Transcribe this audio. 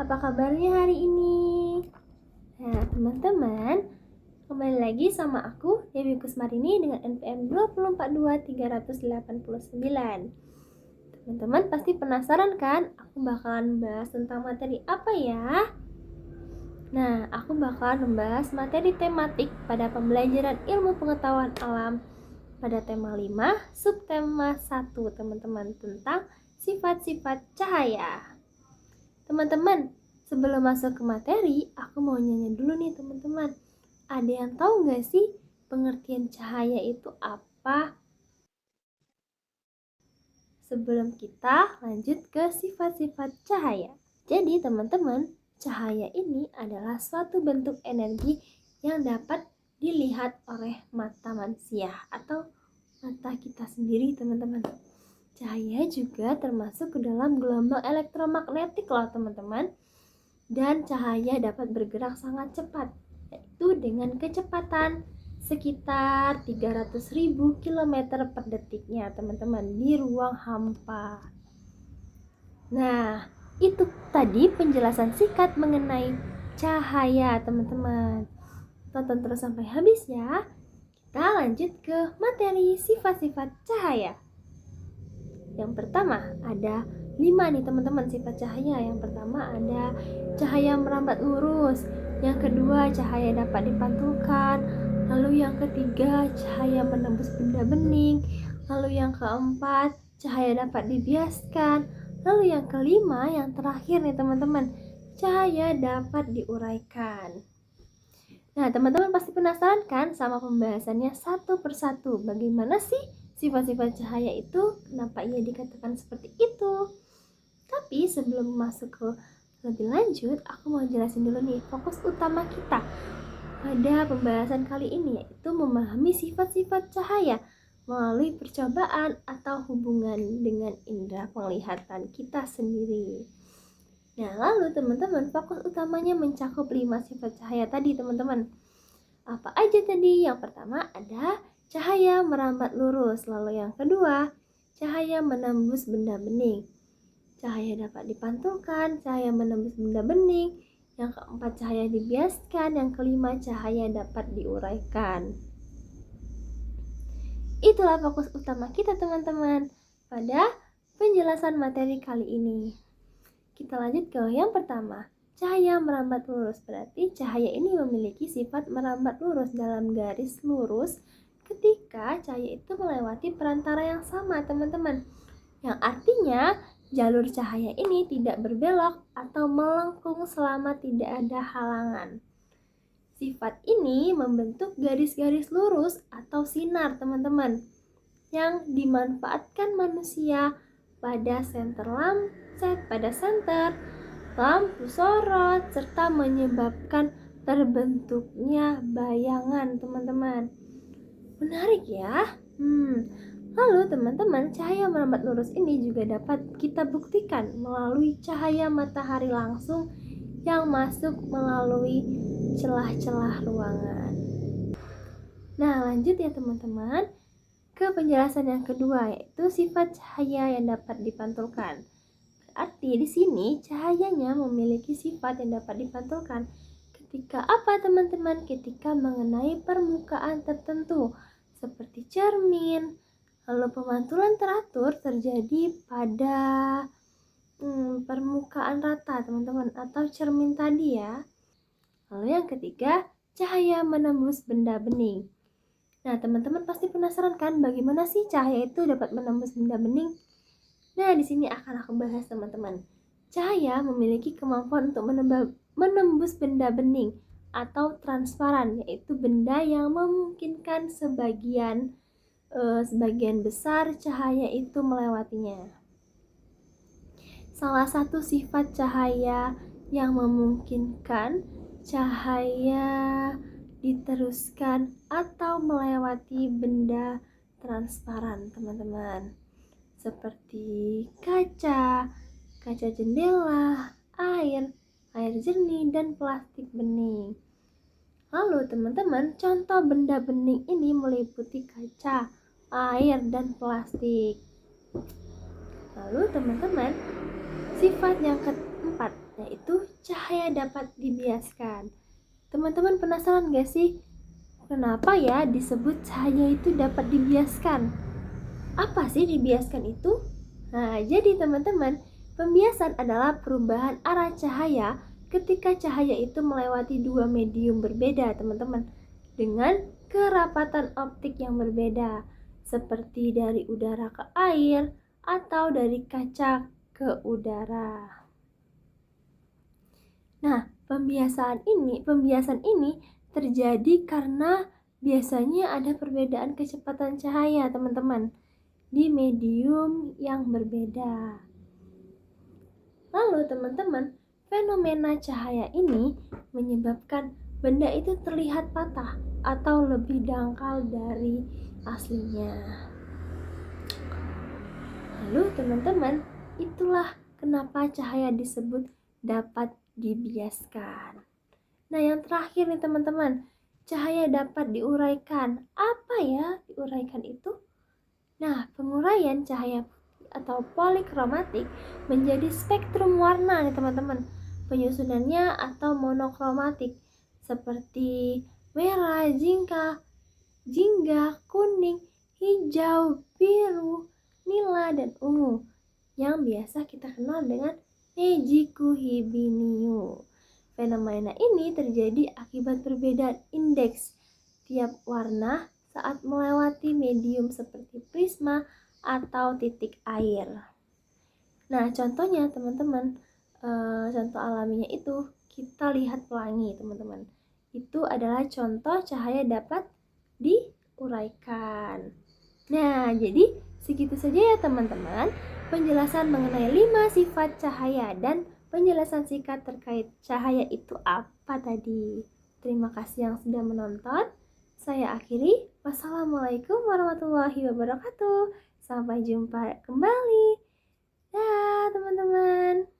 Apa kabarnya hari ini? Nah, teman-teman, kembali lagi sama aku, Dewi Kusmarini dengan NPM 2423889. Teman-teman pasti penasaran kan? Aku bakalan bahas tentang materi apa ya? Nah, aku bakalan membahas materi tematik pada pembelajaran ilmu pengetahuan alam pada tema 5, subtema 1, teman-teman, tentang sifat-sifat cahaya. Teman-teman, sebelum masuk ke materi, aku mau nanya dulu nih teman-teman. Ada yang tahu nggak sih pengertian cahaya itu apa? Sebelum kita lanjut ke sifat-sifat cahaya. Jadi teman-teman, cahaya ini adalah suatu bentuk energi yang dapat dilihat oleh mata manusia atau mata kita sendiri, teman-teman. Cahaya juga termasuk ke dalam gelombang elektromagnetik loh teman-teman. Dan cahaya dapat bergerak sangat cepat, yaitu dengan kecepatan sekitar 300.000 km per detiknya teman-teman di ruang hampa. Nah, itu tadi penjelasan singkat mengenai cahaya teman-teman. Tonton terus sampai habis ya. Kita lanjut ke materi sifat-sifat cahaya. Yang pertama ada 5 nih teman-teman sifat cahaya. Yang pertama ada cahaya merambat lurus. Yang kedua cahaya dapat dipantulkan. Lalu yang ketiga cahaya menembus benda bening. Lalu yang keempat cahaya dapat dibiaskan. Lalu yang kelima, yang terakhir nih teman-teman, cahaya dapat diuraikan. Nah, teman-teman pasti penasaran kan sama pembahasannya satu persatu. Bagaimana sih sifat-sifat cahaya itu? Kenapa ia dikatakan seperti itu? Tapi sebelum masuk ke lebih lanjut, aku mau jelasin dulu nih fokus utama kita pada pembahasan kali ini, yaitu memahami sifat-sifat cahaya melalui percobaan atau hubungan dengan indera penglihatan kita sendiri. Nah, lalu teman-teman, fokus utamanya mencakup 5 sifat cahaya tadi, teman-teman. Apa aja tadi? Yang pertama ada cahaya merambat lurus. Lalu yang kedua, cahaya menembus benda bening. Cahaya dapat dipantulkan, cahaya menembus benda bening. Yang keempat, cahaya dibiaskan. Yang kelima, cahaya dapat diuraikan. Itulah fokus utama kita, teman-teman, pada penjelasan materi kali ini. Kita lanjut ke yang pertama, cahaya merambat lurus. Berarti cahaya ini memiliki sifat merambat lurus dalam garis lurus ketika cahaya itu melewati perantara yang sama, teman-teman. Yang artinya jalur cahaya ini tidak berbelok atau melengkung selama tidak ada halangan. Sifat ini membentuk garis-garis lurus atau sinar, teman-teman, yang dimanfaatkan manusia pada senter lampu sorot, serta menyebabkan terbentuknya bayangan, teman-teman. Menarik ya. Lalu teman-teman, cahaya merambat lurus ini juga dapat kita buktikan melalui cahaya matahari langsung yang masuk melalui celah-celah ruangan. Nah, lanjut ya teman-teman ke penjelasan yang kedua, yaitu sifat cahaya yang dapat dipantulkan. Berarti di sini cahayanya memiliki sifat yang dapat dipantulkan ketika apa teman-teman? Ketika mengenai permukaan tertentu seperti cermin. Lalu pemantulan teratur terjadi pada permukaan rata, teman-teman, atau cermin tadi ya. Lalu yang ketiga, cahaya menembus benda bening. Nah, teman-teman pasti penasaran kan bagaimana sih cahaya itu dapat menembus benda bening? Nah, di sini akan aku bahas, teman-teman. Cahaya memiliki kemampuan untuk menembus benda bening atau transparan, yaitu benda yang memungkinkan sebagian besar cahaya itu melewatinya. Salah satu sifat cahaya yang memungkinkan cahaya diteruskan atau melewati benda transparan, teman-teman, seperti kaca jendela, air jernih, dan plastik bening. Lalu teman-teman, contoh benda bening ini meliputi kaca, air, dan plastik. Lalu teman-teman, sifat yang keempat keempat, yaitu cahaya dapat dibiaskan. Teman-teman penasaran gak sih? Kenapa ya disebut cahaya itu dapat dibiaskan? Apa sih dibiaskan itu? Nah, jadi teman-teman, pembiasan adalah perubahan arah cahaya ketika cahaya itu melewati dua medium berbeda, teman-teman, dengan kerapatan optik yang berbeda, seperti dari udara ke air atau dari kaca ke udara. Nah, pembiasan ini terjadi karena biasanya ada perbedaan kecepatan cahaya, teman-teman, di medium yang berbeda. Lalu, teman-teman, fenomena cahaya ini menyebabkan benda itu terlihat patah atau lebih dangkal dari aslinya. Lalu, teman-teman, itulah kenapa cahaya disebut dapat dibiaskan. Nah, yang terakhir nih teman-teman, cahaya dapat diuraikan. Apa ya diuraikan itu? Nah, penguraian cahaya atau polikromatik menjadi spektrum warna nih teman-teman. Penyusunannya atau monokromatik seperti merah, jingga, kuning, hijau, biru, nila, dan ungu yang biasa kita kenal dengan Nejiku Hibiniu. Fenomena ini terjadi akibat perbedaan indeks tiap warna saat melewati medium seperti prisma atau titik air. Nah, contohnya teman-teman, contoh alaminya itu kita lihat pelangi, teman-teman. Itu adalah contoh cahaya dapat diuraikan. Nah, jadi segitu saja ya teman-teman penjelasan mengenai 5 sifat cahaya dan penjelasan singkat terkait cahaya itu apa tadi. Terima kasih yang sudah menonton. Saya akhiri. Wassalamualaikum warahmatullahi wabarakatuh. Sampai jumpa kembali. Dah teman-teman.